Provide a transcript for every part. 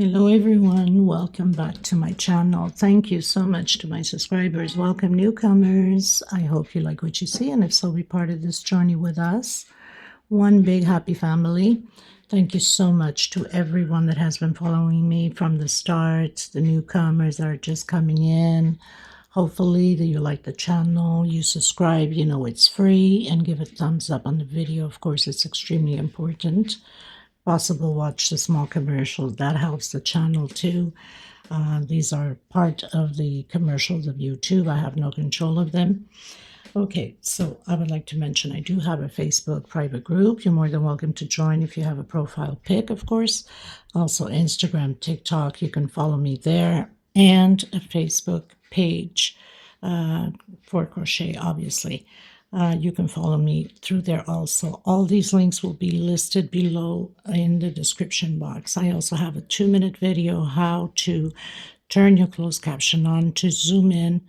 Hello everyone, welcome back to my channel. Thank you so much to my subscribers. Welcome newcomers. I hope you like what you see, and if so, be part of this journey with us. One big happy family. Thank you so much to everyone that has been following me from the start, the newcomers that are just coming in. Hopefully that you like the channel, you subscribe, you know it's free, and give a thumbs up on the video. Of course, it's extremely important. Possible watch the small commercials, that helps the channel too. These are part of the commercials of YouTube. I have no control of them. Okay, so I would like to mention I do have a Facebook private group. You're more than welcome to join if you have a profile pic, of course. Also Instagram, TikTok, you can follow me there, and a Facebook page for crochet, obviously. You can follow me through there also. All these links will be listed below in the description box. I also have a 2-minute video how to turn your closed caption on to zoom in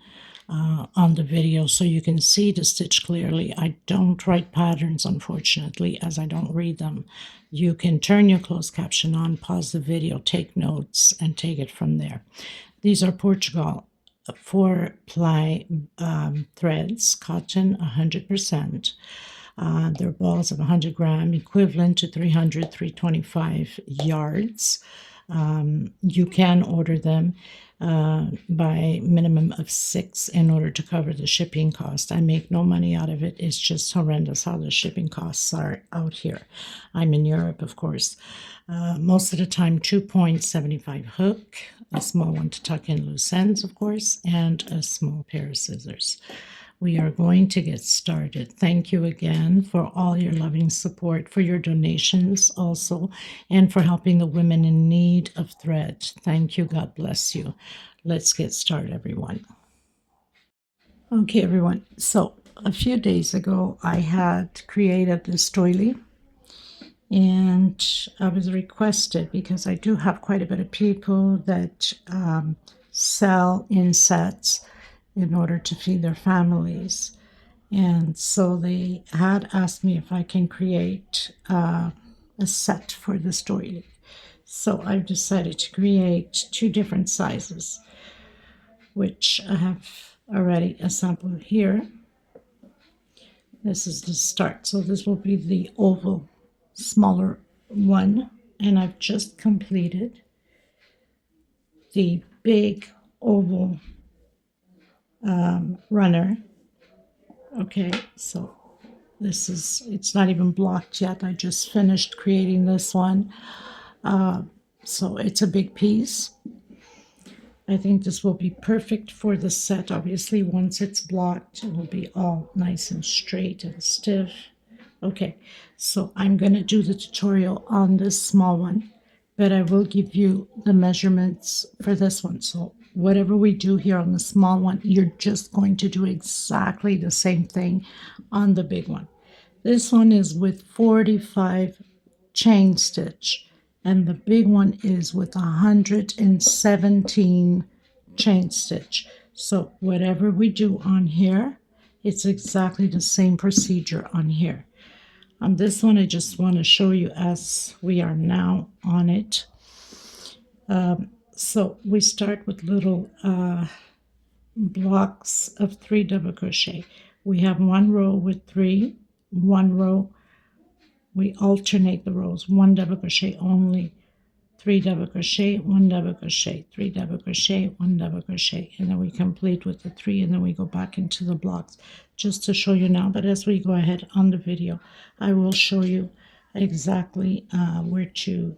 on the video so you can see the stitch clearly. I don't write patterns, unfortunately, as I don't read them. You can turn your closed caption on, pause the video, take notes, and take it from there. These are Portugal 4-ply threads, cotton 100%. They're balls of 100 gram, equivalent to 325 yards. You can order them by minimum of 6 in order to cover the shipping cost. I make no money out of it. It's just horrendous how the shipping costs are out here. I'm in Europe, of course. Most of the time 2.75 hook, a small one to tuck in loose ends, of course, and a small pair of scissors. We are going to get started. Thank you again for all your loving support, for your donations also, and for helping the women in need of thread. Thank you. God bless you. Let's get started, everyone. Okay, everyone. So a few days ago, I had created this doily, and I was requested, because I do have quite a bit of people that sell in sets in order to feed their families. And so they had asked me if I can create a set for this doily. So I've decided to create 2 different sizes, which I have already a sample here. This is the start. So this will be the oval, smaller one. And I've just completed the big oval runner. Okay, so this is, it's not even blocked yet. I just finished creating this one. So it's a big piece. I think this will be perfect for the set. Obviously, once it's blocked, it will be all nice and straight and stiff. Okay, so I'm going to do the tutorial on this small one, but I will give you the measurements for this one. So whatever we do here on the small one, you're just going to do exactly the same thing on the big one. This one is with 45 chain stitch, and the big one is with 117 chain stitch. So whatever we do on here, it's exactly the same procedure on here. On this one, I just want to show you as we are now on it. So we start with little blocks of 3 double crochet. We have 1 row with 3, 1 row. We alternate the rows, 1 double crochet only, 3 double crochet, 1 double crochet, 3 double crochet, 1 double crochet, and then we complete with the 3, and then we go back into the blocks, just to show you now. But as we go ahead on the video, I will show you exactly where to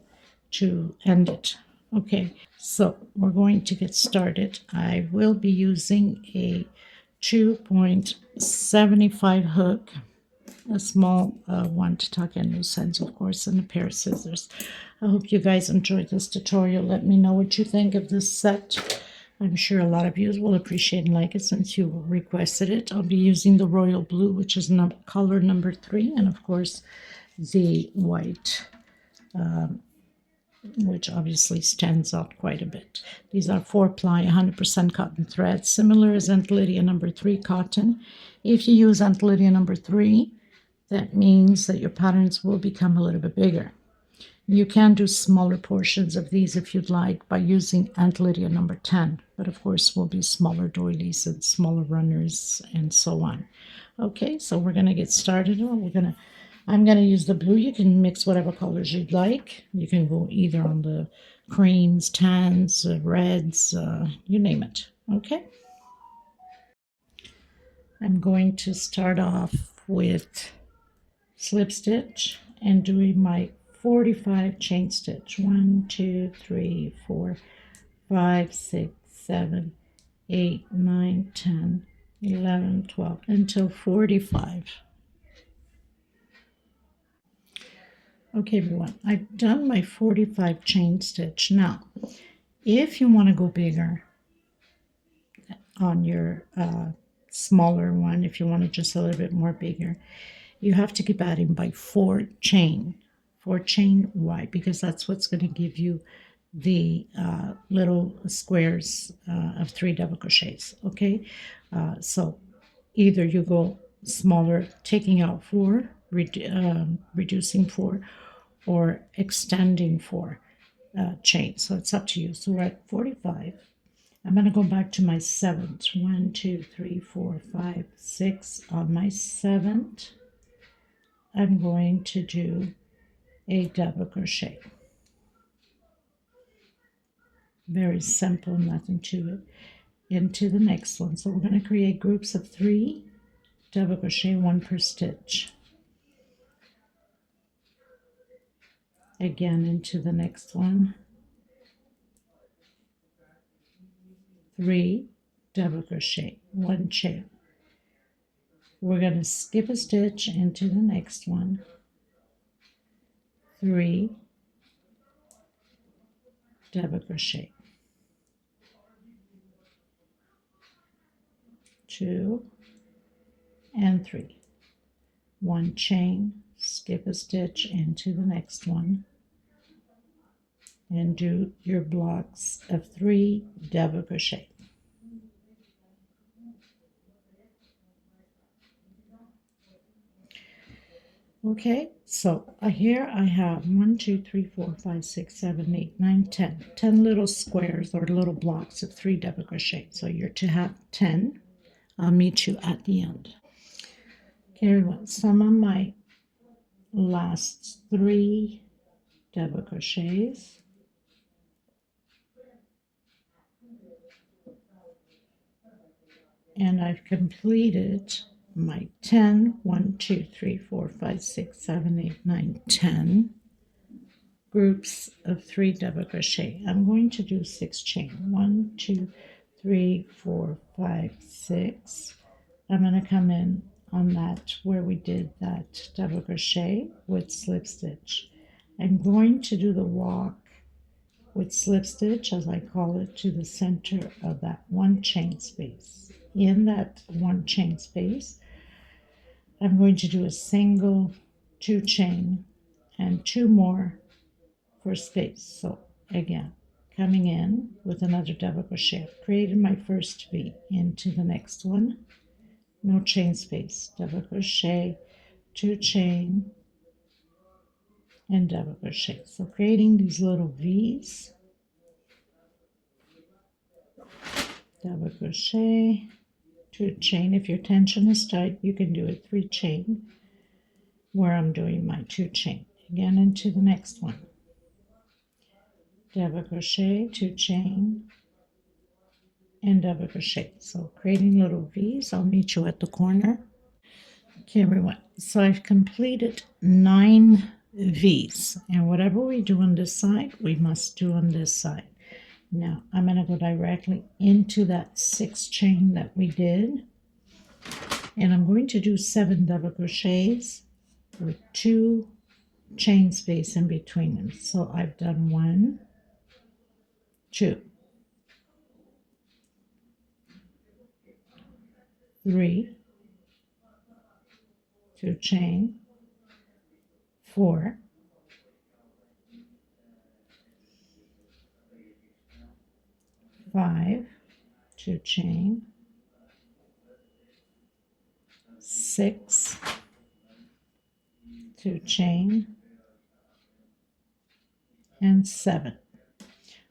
end it. Okay, so we're going to get started. I will be using a 2.75 hook, a small one to tuck in loose ends, of course, and a pair of scissors. I hope you guys enjoyed this tutorial. Let me know what you think of this set. I'm sure a lot of you will appreciate and like it since you requested it. I'll be using the royal blue, which is color number 3, and of course the white, which obviously stands out quite a bit. These are 4-ply 100% cotton threads, similar as Aunt Lydia number 3 cotton. If you use Aunt Lydia number 3, that means that your patterns will become a little bit bigger. You can do smaller portions of these if you'd like by using Aunt Lydia number 10, but of course will be smaller doilies and smaller runners and so on. Okay, so we're going to get started. I'm going to use the blue. You can mix whatever colors you'd like. You can go either on the creams, tans, reds, you name it. Okay. I'm going to start off with slip stitch and doing my 45 chain stitch. 1, 2, 3, 4, 5, 6, 7, 8, 9, 10, 11, 12 until 45. Okay, everyone, I've done my 45 chain stitch. Now, if you want to go bigger on your smaller one, if you want to just a little bit more bigger, you have to keep adding by 4 chain. 4 chain. Why? Because that's what's going to give you the little squares of 3 double crochets. Okay, so either you go smaller, taking out 4, reducing 4, or extending 4 chain. So it's up to you. So we're at 45. I'm going to go back to my 7th. 1, 2, 3, 4, 5, 6. On my 7th, I'm going to do a double crochet. Very simple, nothing to it. Into the next one. So we're going to create groups of 3 double crochet, 1 per stitch. Again into the next one. 3 double crochet, 1 chain. We're going to skip a stitch into the next one. 3 double crochet, 2 and 3, 1 chain, skip a stitch into the next one, and do your blocks of 3 double crochet. Okay, so here I have 1, 2, 3, 4, 5, 6, 7, 8, 9, 10. 10 little squares or little blocks of 3 double crochet. So you're to have 10. I'll meet you at the end. Okay, everyone, some of my last 3 double crochets. And I've completed my 10, 1, 2, 3, 4, 5, 6, 7, 8, 9, 10 groups of 3 double crochet. I'm going to do 6 chain. 1, 2, 3, 4, 5, 6. I'm going to come in on that where we did that double crochet with slip stitch. I'm going to do the walk with slip stitch, as I call it, to the center of that 1 chain space. In that 1 chain space, I'm going to do a single 2 chain and 2 more for space. So again, coming in with another double crochet. I've created my first V into the next one. No chain space, double crochet, 2 chain, and double crochet. So creating these little V's, double crochet, 2 chain. If your tension is tight, you can do a 3 chain where I'm doing my 2 chain. Again into the next one. Double crochet, 2 chain, and double crochet. So creating little V's. I'll meet you at the corner. Okay, everyone. So I've completed 9 V's, and whatever we do on this side, we must do on this side. Now I'm going to go directly into that 6 chain that we did, and I'm going to do 7 double crochets with 2 chain space in between them. So I've done 1, 2, 3, 2 chain, 4, 5, 2 chain, 6, 2 chain, and 7.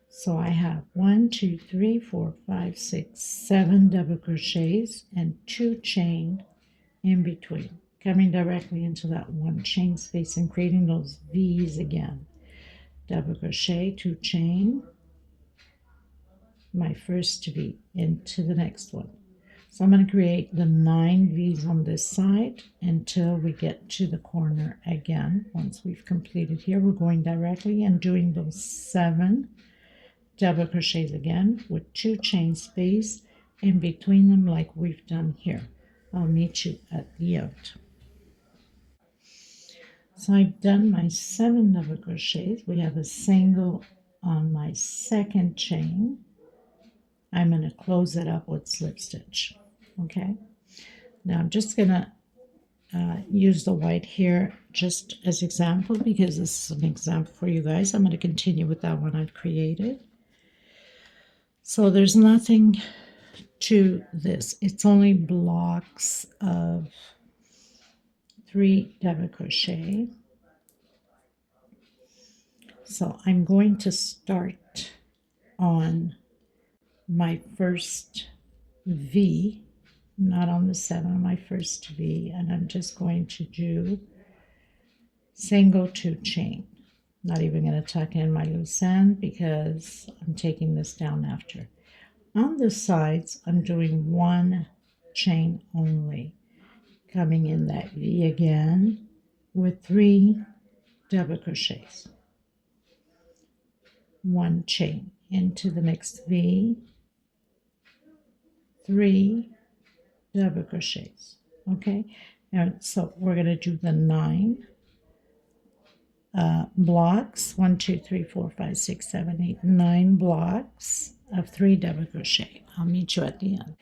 So I have 1, 2, 3, 4, 5, 6, 7 double crochets and 2 chain in between, coming directly into that 1 chain space and creating those V's again. Double crochet, 2 chain, my first V into the next one. So I'm going to create the 9 V's on this side until we get to the corner again. Once we've completed here, we're going directly and doing those 7 double crochets again with 2 chain space in between them like we've done here. I'll meet you at the end. So I've done my 7 double crochets. We have a single on my second chain. I'm going to close it up with slip stitch. Okay, now I'm just going to use the white here just as example because this is an example for you guys. I'm going to continue with that one I've created. So there's nothing to this. It's only blocks of 3 double crochet. So I'm going to start on my first V, not on the 7, on my first V, and I'm just going to do single 2 chain. Not even going to tuck in my loose end because I'm taking this down after. On the sides, I'm doing 1 chain only, coming in that V again with 3 double crochets. 1 chain into the next V, 3 double crochets. Okay, and so we're going to do the 9 blocks. 1, 2, 3, 4, 5, 6, 7, 8, 9 blocks of 3 double crochet. I'll meet you at the end.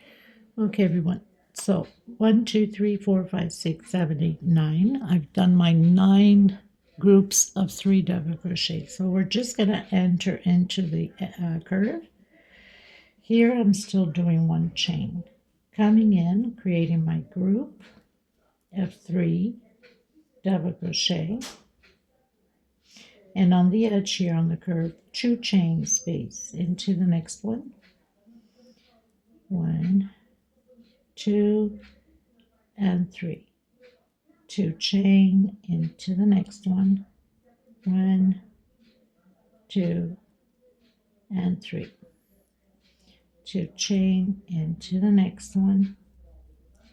Okay, everyone. So 1, 2, 3, 4, 5, 6, 7, 8, 9. I've done my 9 groups of 3 double crochet. So we're just going to enter into the curve. Here I'm still doing 1 chain. Coming in, creating my group of 3 double crochet. And on the edge here on the curve, 2 chain space into the next one. 1, 2, and 3. 2 chain into the next one. 1, 2, and 3. 2 chain into the next one.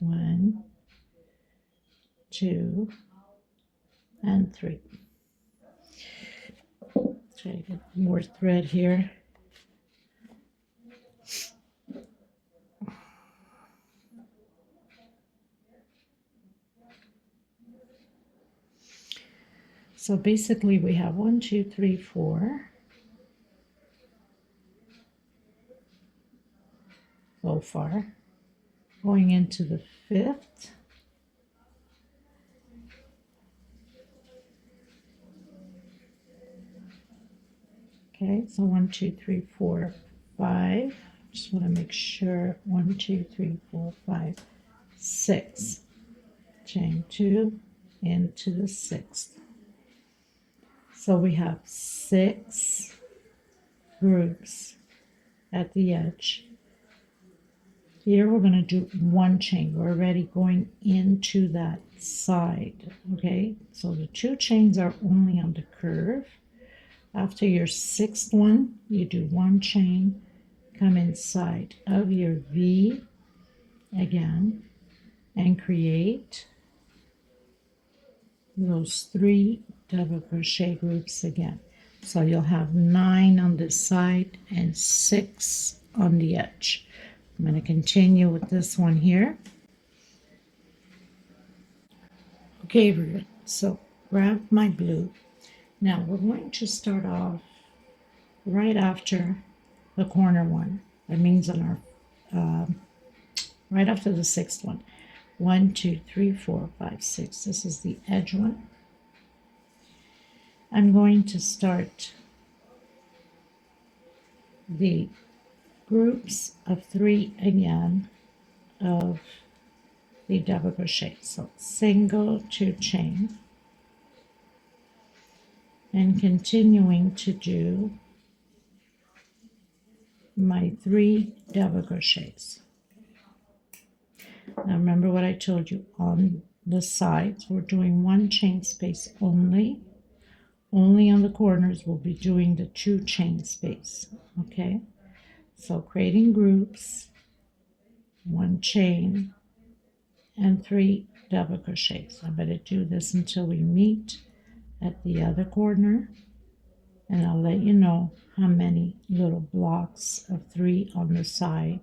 1, 2, and 3. Try to get more thread here. So basically we have 1, 2, 3, 4. So far. Going into the 5th. Okay, so 1, 2, 3, 4, 5. Just want to make sure. 1, 2, 3, 4, 5, 6. Chain 2 into the 6th. So we have 6 groups at the edge. Here we're going to do 1 chain. We're already going into that side. Okay, so the 2 chains are only on the curve. After your 6th one, you do 1 chain, come inside of your V again, and create those 3 double crochet groups again. So you'll have 9 on this side and 6 on the edge. I'm going to continue with this one here. Okay, everyone, so grab my blue. Now we're going to start off right after the corner one. That means on our right after the 6th one. 1, 2, 3, 4, 5, 6. This is the edge one. I'm going to start the groups of 3 again of the double crochet. So single 2 chain, and continuing to do my 3 double crochets. Now remember what I told you, on the sides we're doing 1 chain space only. Only on the corners we'll be doing the 2 chain space. Okay, so creating groups, 1 chain and 3 double crochets. I better do this until we meet at the other corner, and I'll let you know how many little blocks of 3 on the side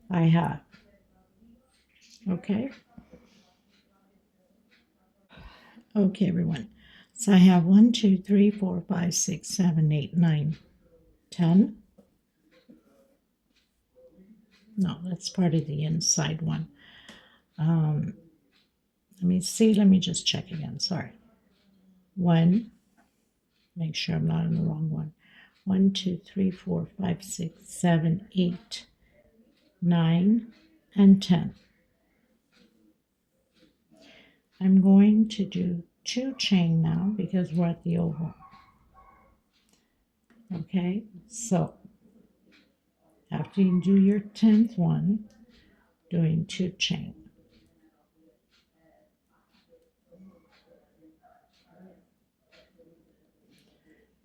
I have. Okay, everyone, so I have 1 2 3 4 5 6 7 8 9 10. No, that's part of the inside one. Let me just check again. Sorry. 1, make sure I'm not in the wrong one. 1 2 3 4 5 6 7 8 9 and 10. I'm going to do 2 chain now because we're at the oval. Okay, so after you do your 10th one, doing 2 chain.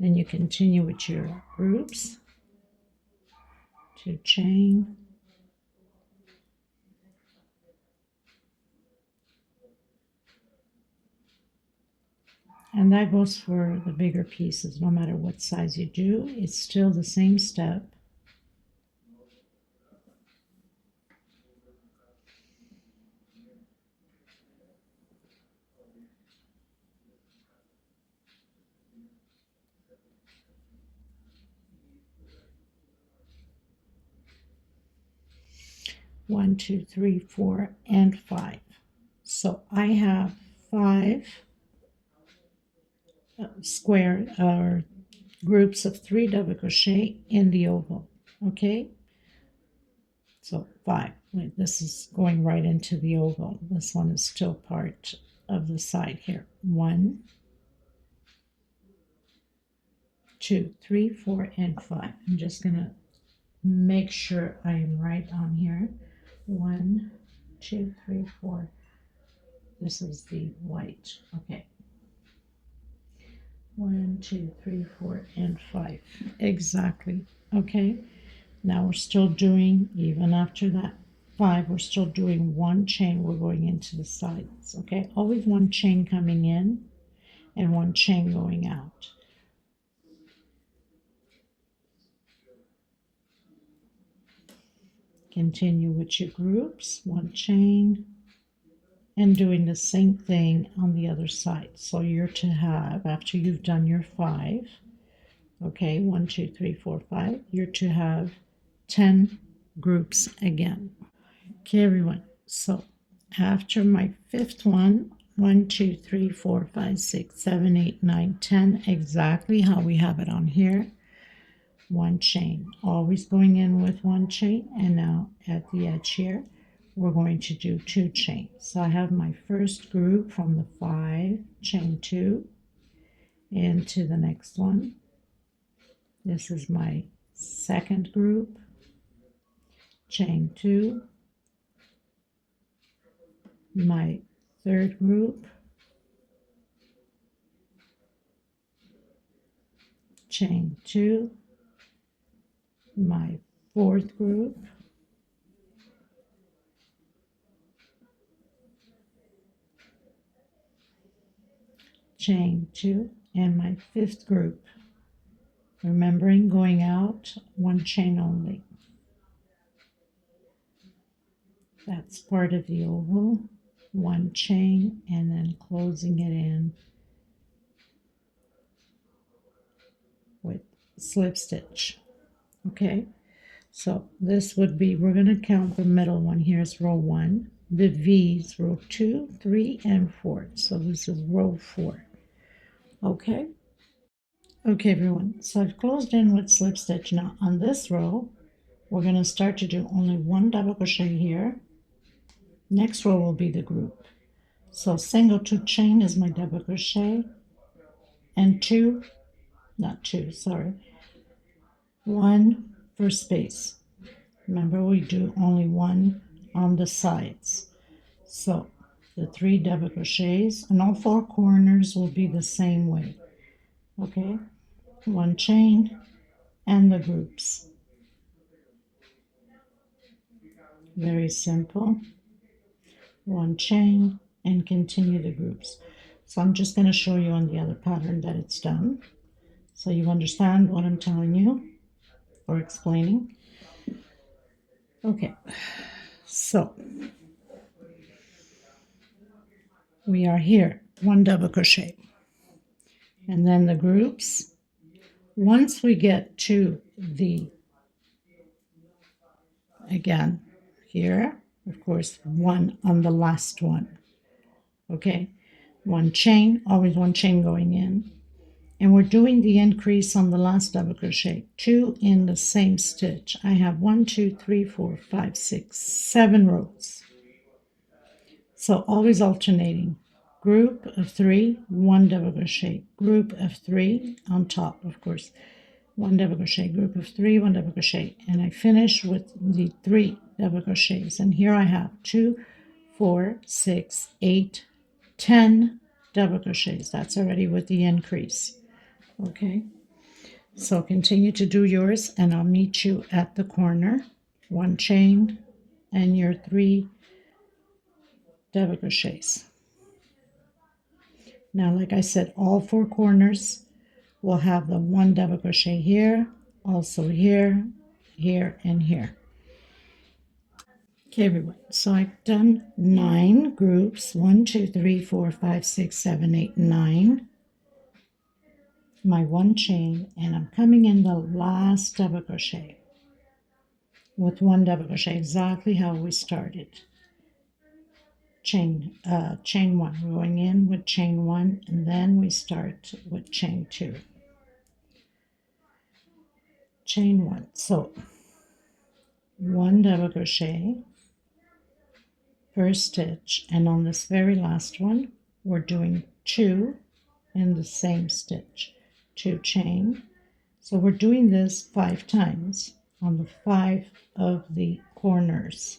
Then you continue with your groups, 2 chain, and that goes for the bigger pieces. No matter what size you do, it's still the same step. One, 2, 3, 4, and 5. So I have 5 square or groups of 3 double crochet in the oval. Okay, so 5. Wait, this is going right into the oval. This one is still part of the side here. 1, 2, 3, 4, and 5. I'm just gonna make sure I am right on here. 1, 2, 3, 4. This is the white. Okay. 1, 2, 3, 4, and 5. Exactly. Okay. Now we're still doing, even after that 5, we're still doing 1 chain. We're going into the sides. Okay. Always 1 chain coming in and 1 chain going out. Continue with your groups, 1 chain, and doing the same thing on the other side. So you're to have, after you've done your 5, okay, 1 2 3 4 5, you're to have 10 groups again. Okay, everyone, so after my 5th one, 1 2 3 4 5 6 7 8 9 10, exactly how we have it on here. 1 chain, always going in with 1 chain, and now at the edge here we're going to do 2 chains. So I have my first group from the 5, chain 2 into the next one. This is my second group, chain 2, my third group, chain 2, my fourth group, chain 2, and my 5th group. Remembering going out 1 chain only. That's part of the oval, 1 chain, and then closing it in with slip stitch. Okay, so this would be, we're going to count the middle one. Here's row 1, the V's row 2, 3, and 4. So this is row 4. Okay, everyone, so I've closed in with slip stitch. Now on this row we're going to start to do only 1 double crochet here. Next row will be the group. So single 2 chain is my double crochet, and two, not two, sorry, one for space. Remember, we do only one on the sides. So the 3 double crochets, and all 4 corners will be the same way. Okay, one chain and the groups. Very simple. One chain and continue the groups. So I'm just going to show you on the other pattern that it's done, so you understand what I'm telling you or explaining. Okay, so we are here, 1 double crochet, and then the groups. Once we get to the, again, here, of course, 1 on the last one. Okay, 1 chain, always 1 chain going in, and we're doing the increase on the last double crochet, 2 in the same stitch. I have 1, 2, 3, 4, 5, 6, 7 rows. So always alternating. Group of 3, 1 double crochet, group of 3 on top, of course, 1 double crochet, group of 3, 1 double crochet, and I finish with the 3 double crochets. And here I have 2, 4, 6, 8, 10 double crochets. That's already with the increase. Okay, so continue to do yours, and I'll meet you at the corner. 1 chain and your 3 double crochets. Now, like I said, all 4 corners will have the 1 double crochet here, also here, here, and here. Okay, everyone, so I've done 9 groups, 1, 2, 3, 4, 5, 6, 7, 8, 9. My 1 chain, and I'm coming in the last double crochet with 1 double crochet, exactly how we started. Chain 1, we're going in with chain 1, and then we start with chain 2. Chain 1, so 1 double crochet, first stitch, and on this very last one we're doing 2 in the same stitch, 2 chain. So we're doing this 5 times on the 5 of the corners.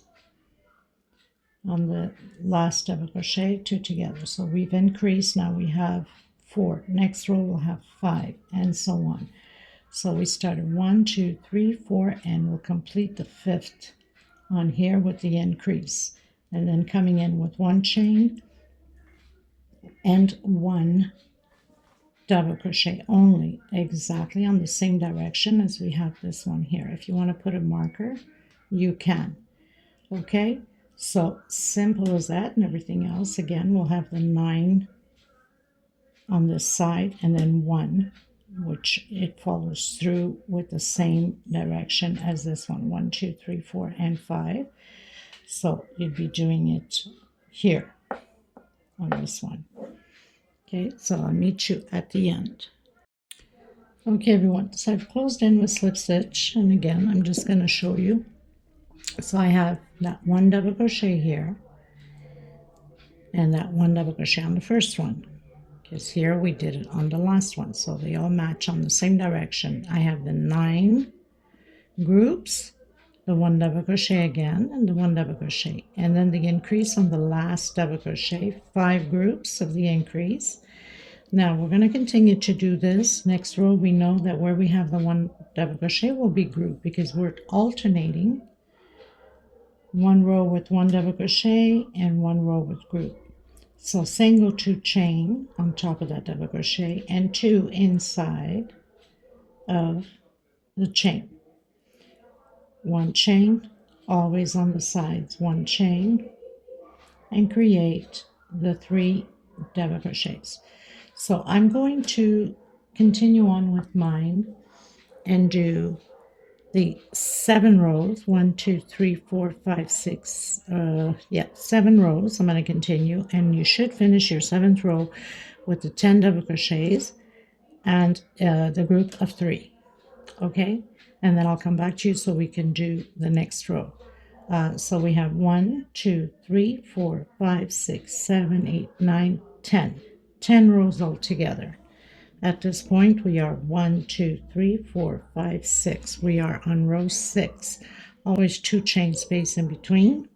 On the last double crochet, 2 together. So we've increased, now we have 4. Next row we'll have 5, and so on. So we started 1, 2, 3, 4, and we'll complete the 5th on here with the increase. And then coming in with 1 chain and 1 double crochet only, exactly on the same direction as we have this one here. If you want to put a marker, you can. Okay, so simple as that, and everything else. Again, we'll have the 9 on this side, and then 1, which it follows through with the same direction as this one, 1, 2, 3, 4, and 5. So you'd be doing it here on this one. Okay, so I'll meet you at the end. Okay, everyone, so I've closed in with slip stitch, and again, I'm just going to show you. So I have that 1 double crochet here, and that 1 double crochet on the first one, because here we did it on the last one, so they all match on the same direction. I have the 9 groups, the 1 double crochet again, and the 1 double crochet, and then the increase on the last double crochet, 5 groups of the increase. Now we're going to continue to do this. Next row, we know that where we have the 1 double crochet will be grouped, because we're alternating 1 row with 1 double crochet and 1 row with group. So single 2 chain on top of that double crochet, and 2 inside of the chain. 1 chain, always on the sides, 1 chain, and create the 3 double crochets. So I'm going to continue on with mine and do the 7 rows, 1, 2, 3, 4, 5, 6, 7 rows. I'm going to continue, and you should finish your 7th row with the 10 double crochets and the group of 3. Okay, and then I'll come back to you so we can do the next row. So we have 1, 2, 3, 4, 5, 6, 7, 8, 9, 10. 10 rows altogether. At this point, we are 1, 2, 3, 4, 5, 6. We are on row 6. Always 2 chain space in between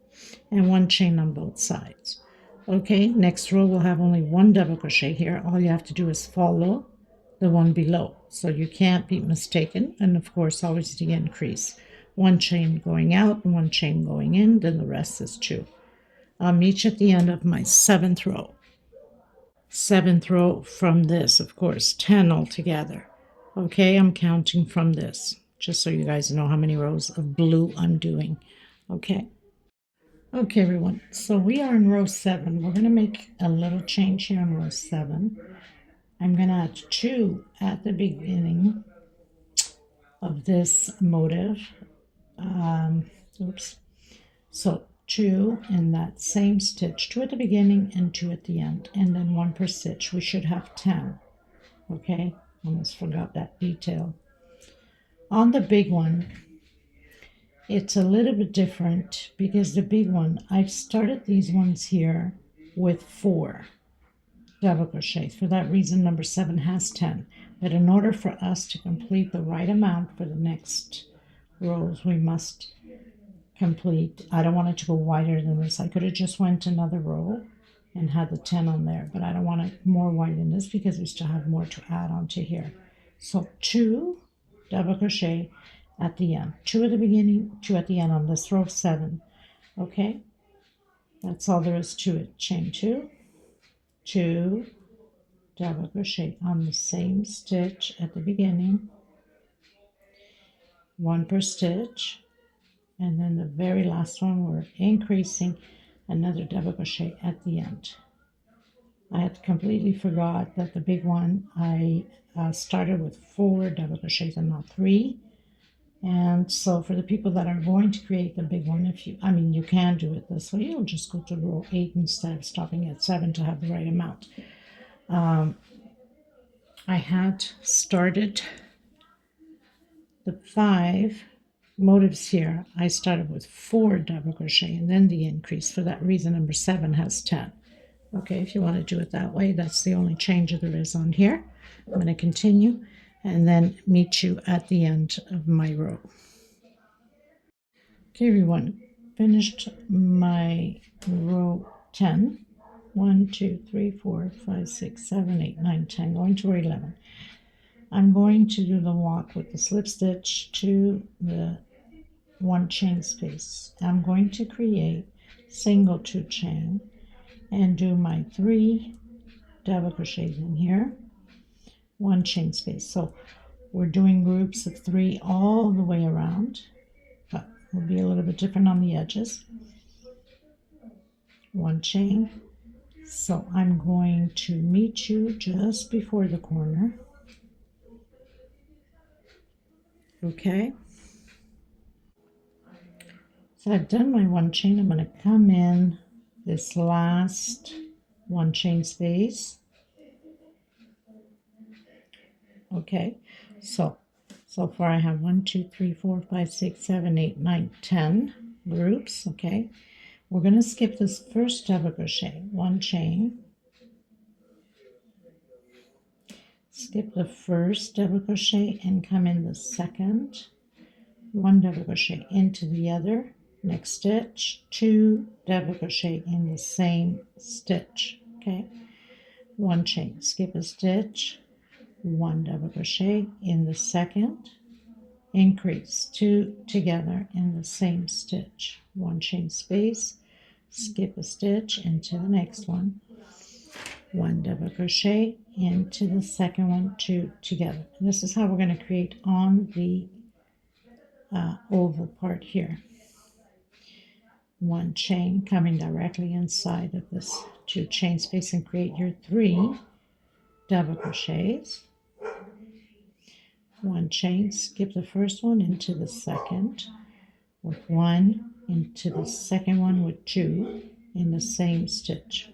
and 1 chain on both sides. Okay, next row we'll have only 1 double crochet here. All you have to do is follow the one below, so you can't be mistaken. And of course, always the increase. 1 chain going out and 1 chain going in, then the rest is 2. I'll meet you at the end of my 7th row. 7th row from this, of course, 10 altogether. Okay, I'm counting from this, just so you guys know how many rows of blue I'm doing. Okay. Okay, everyone, so we are in row 7. We're going to make a little change here in row 7. I'm going to add 2 at the beginning of this motif. Oops. So 2 in that same stitch, 2 at the beginning and 2 at the end, and then 1 per stitch. We should have 10. Okay, almost forgot that detail. On the big one, it's a little bit different because the big one, I've started these ones here with 4 double crochets. For that reason, number 7 has 10. But in order for us to complete the right amount for the next rows, we must complete. I don't want it to go wider than this. I could have just went another row and had the 10 on there, but I don't want it more wide than this because we still have more to add onto here. So 2 double crochet at the end, 2 at the beginning, 2 at the end on this row 7. Okay, that's all there is to it. Chain 2, 2 double crochet on the same stitch at the beginning, 1 per stitch, and then the very last one we're increasing another double crochet at the end. I had completely forgot that the big one I started with 4 double crochets and not 3. And so for the people that are going to create the big one, you can do it this way. You'll just go to row 8 instead of stopping at 7 to have the right amount. I had started the 5 motifs here. I started with 4 double crochet and then the increase. For that reason, number 7 has 10. Okay, if you want to do it that way, that's the only change there is on here. I'm going to continue and then meet you at the end of my row. Okay, everyone, finished my row 10. 1, 2, 3, 4, 5, 6, 7, 8, 9, 10, going to row 11. I'm going to do the walk with the slip stitch to the 1 chain space. I'm going to create single 2 chain and do my 3 double crochets in here, 1 chain space. So we're doing groups of 3 all the way around, but will be a little bit different on the edges. 1 chain. So I'm going to meet you just before the corner. Okay. So I've done my 1 chain. I'm going to come in this last 1 chain space. Okay, so far I have 1, 2, 3, 4, 5, 6, 7, 8, 9, 10 groups. Okay, we're going to skip this first double crochet, 1 chain, skip the first double crochet and come in the second, 1 double crochet into the other, next stitch, 2 double crochet in the same stitch. Okay, 1 chain, skip a stitch, 1 double crochet in the second, increase 2 together in the same stitch, 1 chain space, skip a stitch into the next one, 1 double crochet into the second one, 2 together. And this is how we're going to create on the oval part here. 1 chain coming directly inside of this 2 chain space and create your 3 double crochets. 1 chain, skip the first one into the second with 1, into the second one with 2 in the same stitch.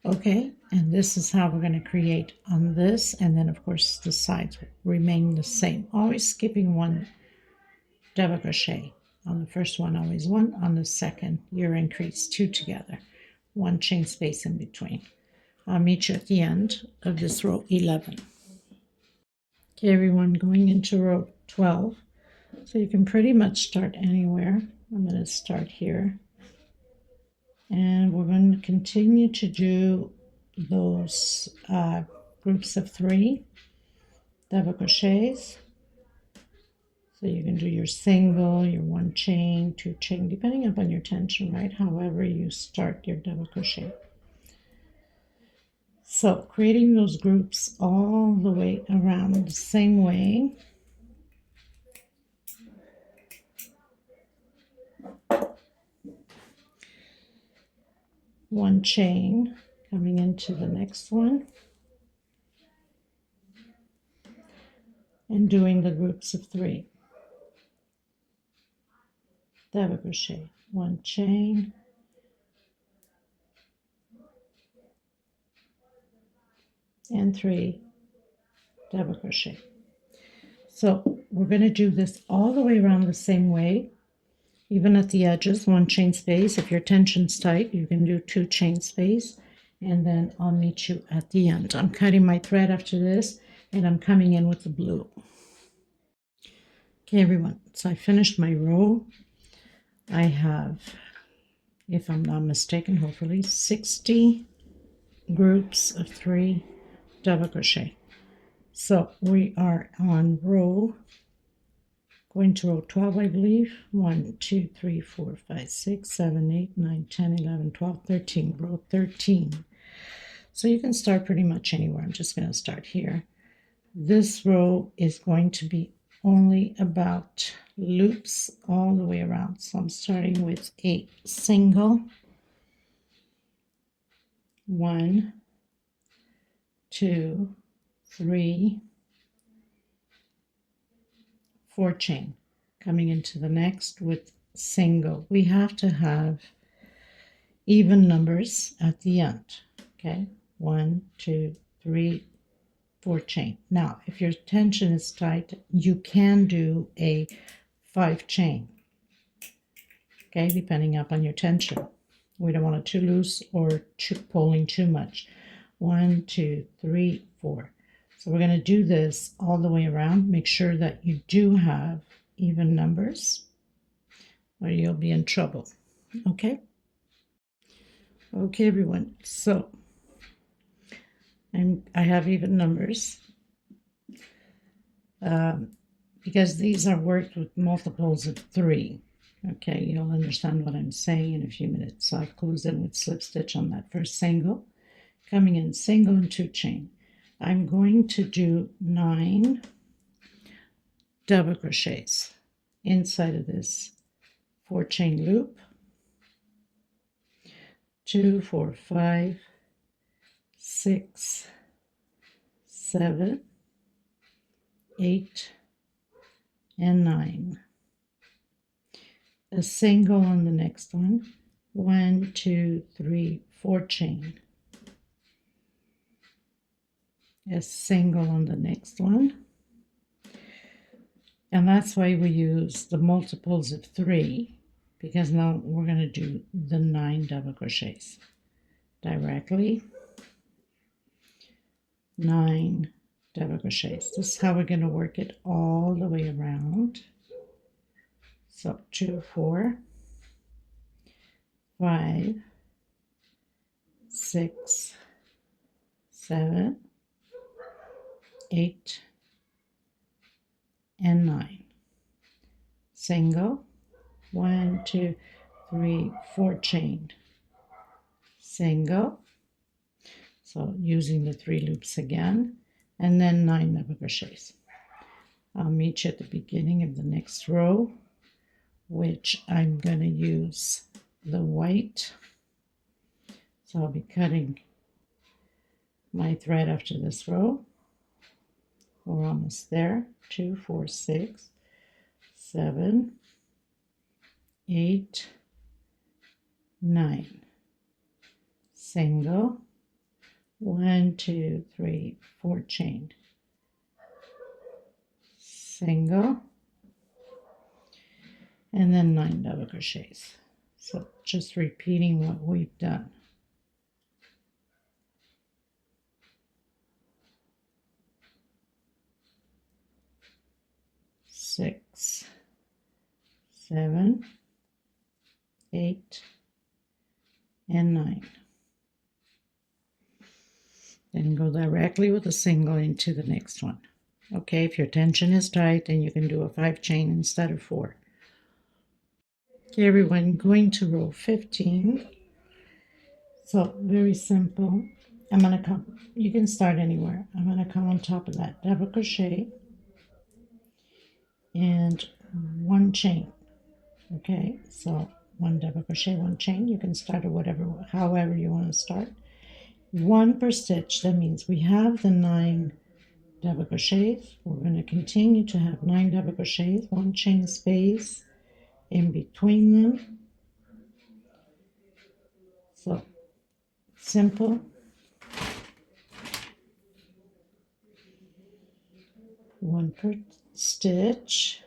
Okay, and this is how we're going to create on this, and then of course the sides remain the same. Always skipping 1 double crochet. On the first one, always 1. On the second, your increase 2 together. 1 chain space in between. I'll meet you at the end of this row 11. Okay, everyone, going into row 12. So you can pretty much start anywhere. I'm going to start here. And we're going to continue to do those groups of 3 double crochets. So you can do your single, your 1 chain, 2 chain, depending upon your tension, right? However you start your double crochet. So creating those groups all the way around the same way. One chain coming into the next one. And doing the groups of 3. Double crochet, 1 chain, and 3 double crochet. So we're going to do this all the way around the same way, even at the edges, 1 chain space. If your tension's tight, you can do 2 chain space, and then I'll meet you at the end. I'm cutting my thread after this, and I'm coming in with the blue. Okay, everyone, so I finished my row. I have, if I'm not mistaken, hopefully 60 groups of 3 double crochet. So we are on row, going to row 12, I believe. 1, 2, 3, 4, 5, 6, 7, 8, 9, 10, 11, 12, 13, row 13. So you can start pretty much anywhere. I'm just going to start here. This row is going to be only about loops all the way around. So I'm starting with a single, 1, 2, 3, 4 chain, coming into the next with single. We have to have even numbers at the end. Okay, 1, 2, 3, 4 chain. Now, if your tension is tight, you can do a 5 chain. Okay, depending upon your tension. We don't want it too loose or pulling too much. 1, 2, 3, 4. So we're going to do this all the way around. Make sure that you do have even numbers or you'll be in trouble. Okay? Okay, everyone. So I have even numbers because these are worked with multiples of 3. Okay, you'll understand what I'm saying in a few minutes. So I've closed in with slip stitch on that first single. Coming in single and 2 chain. I'm going to do 9 double crochets inside of this 4 chain loop. 2, 4, 5, 6, 7, 8, and 9. A single on the next one. 1, 2, 3, 4 chain. A single on the next one. And that's why we use the multiples of 3, because now we're going to do the 9 double crochets directly. 9 double crochets. This is how we're going to work it all the way around. So 2, 4, 5, 6, 7, 8, and 9. Single, 1, 2, 3, 4 chain. Single, so using the 3 loops again, and then 9 double crochets. I'll meet you at the beginning of the next row, which I'm going to use the white. So I'll be cutting my thread after this row. We're almost there. 2, 4, 6, 7, 8, 9. Single, 1, 2, 3, 4 chain. Single, and then 9 double crochets. So just repeating what we've done. 7, 8, and 9. Then go directly with a single into the next one. Okay, if your tension is tight, then you can do a 5 chain instead of 4. Okay, everyone, going to row 15. So very simple. I'm going to come, you can start anywhere. I'm going to come on top of that double crochet and 1 chain. Okay, so 1 double crochet, 1 chain. You can start at whatever, however you want to start. 1 per stitch. That means we have the 9 double crochets. We're going to continue to have 9 double crochets, 1 chain space in between them. So simple. 1 per stitch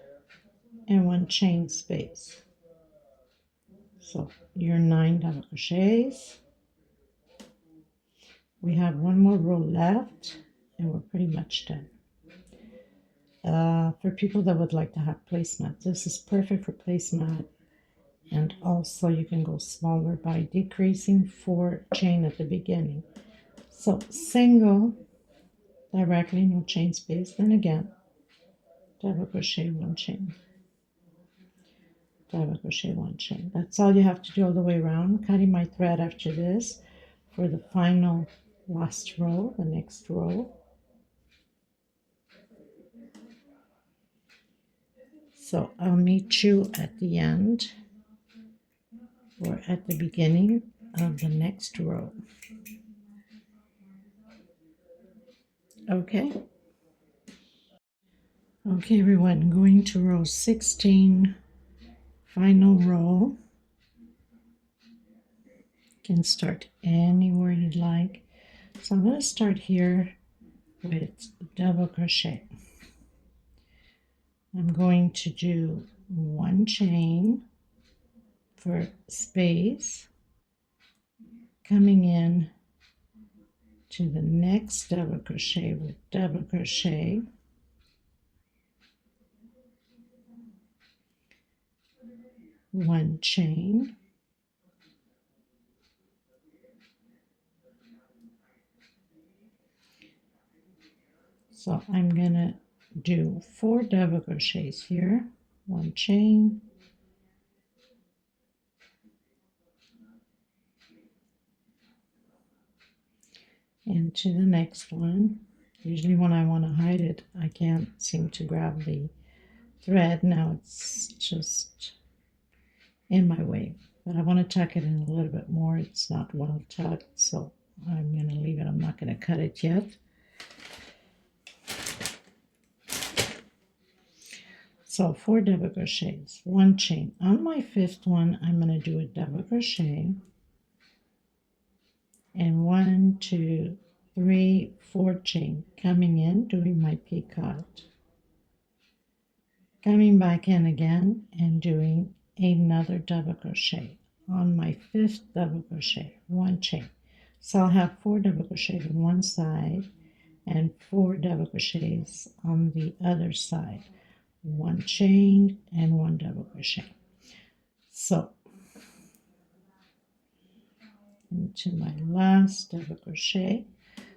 and 1 chain space. So your 9 double crochets. We have 1 more row left and we're pretty much done. For people that would like to have placemat, this is perfect for placemat, and also you can go smaller by decreasing 4 chain at the beginning. So single directly, no chain space, then again double crochet, 1 chain, double crochet, 1 chain. That's all you have to do all the way around. Cutting my thread after this for the final last row, the next row. So I'll meet you at the end or at the beginning of the next row. Okay. Okay, everyone, going to row 16, final row. You can start anywhere you'd like. So I'm going to start here with double crochet. I'm going to do 1 chain for space, coming in to the next double crochet with double crochet, one chain, so I'm gonna do 4 double crochets here, 1 chain, into the next one. Usually when I want to hide it, I can't seem to grab the thread. Now it's just in my way, but I want to tuck it in a little bit more. It's not well tucked, so I'm going to leave it. I'm not going to cut it yet. So 4 double crochets, 1 chain. On my 5th one, I'm going to do a double crochet, and 1, 2, 3, 4 chain, coming in, doing my picot, coming back in again and doing another double crochet. On my 5th double crochet, 1 chain. So I'll have 4 double crochets on one side and 4 double crochets on the other side. 1 chain and 1 double crochet. So into my last double crochet.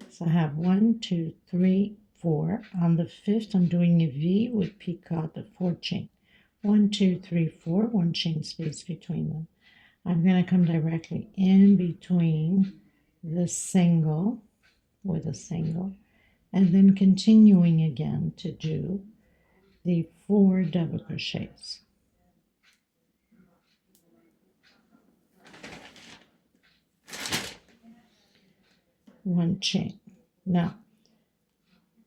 So I have 1, 2, 3, 4. On the 5th, I'm doing a V with picot of 4 chain. 1, 2, 3, 4, 1 chain space between them. I'm going to come directly in between the single with a single, and then continuing again to do the 4 double crochets. One chain. Now,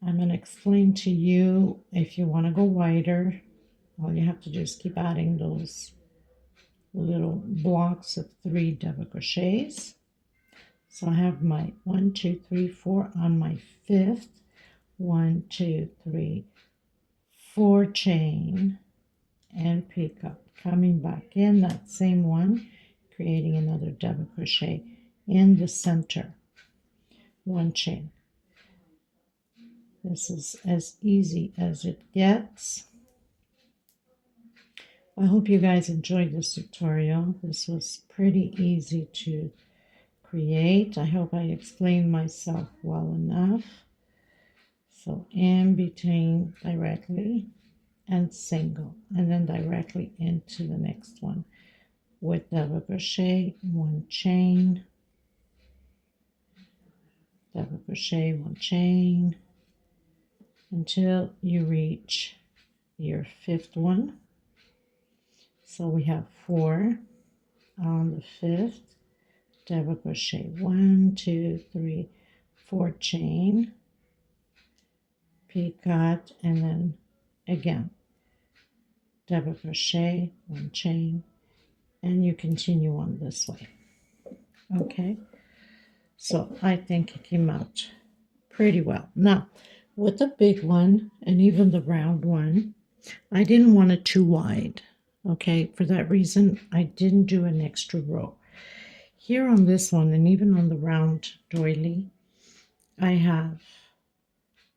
I'm going to explain to you, if you want to go wider, all you have to do is keep adding those little blocks of 3 double crochets. So I have my 1, 2, 3, 4 on my 5th. 1, 2, 3, 4 chain and picot. Coming back in that same one, creating another double crochet in the center. 1 chain. This is as easy as it gets. I hope you guys enjoyed this tutorial. This was pretty easy to create. I hope I explained myself well enough. So in between directly and single, and then directly into the next one with double crochet, one chain, double crochet, one chain, until you reach your fifth one. So we have 4 on the fifth, double crochet, 1, 2, 3, 4 chain, picot, and then again double crochet, 1 chain, and you continue on this way. Okay, so I think it came out pretty well. Now with the big one and even the round one, I didn't want it too wide. Okay, for that reason I didn't do an extra row here on this one, and even on the round doily I have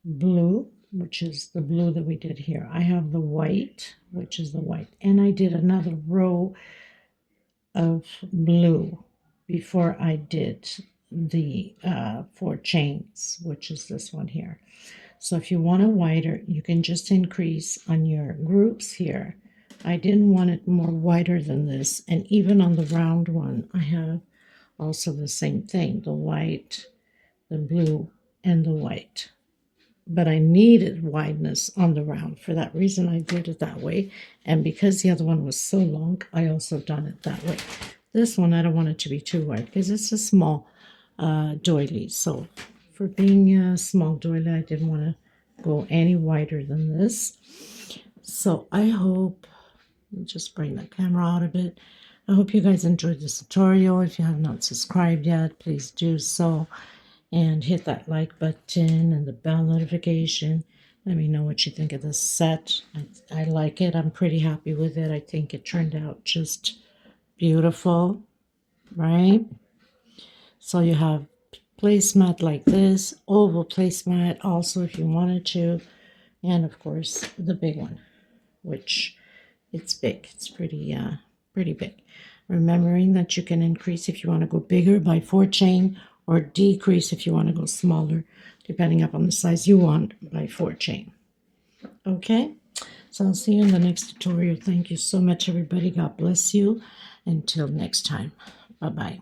blue, which is the blue that we did here. I have the white, which is the white, and I did another row of blue before I did the 4 chains, which is this one here. So if you want it wider, you can just increase on your groups here. I didn't want it more wider than this, and even on the round one I have also the same thing, the white, the blue, and the white. But I needed wideness on the round. For that reason I did it that way, and because the other one was so long, I also done it that way. This one I don't want it to be too wide because it's a small doily. So for being a small doily, I didn't want to go any wider than this. So I hope, let me just bring the camera out a bit. I hope you guys enjoyed this tutorial. If you have not subscribed yet, please do so. And hit that like button and the bell notification. Let me know what you think of this set. I like it. I'm pretty happy with it. I think it turned out just beautiful, right? So you have placemat like this, oval placemat also if you wanted to, and of course the big one, which it's big. It's pretty big. Remembering that you can increase if you want to go bigger by 4 chain, or decrease if you want to go smaller, depending upon the size you want, by 4 chain. Okay, so I'll see you in the next tutorial. Thank you so much, everybody. God bless you. Until next time. Bye-bye.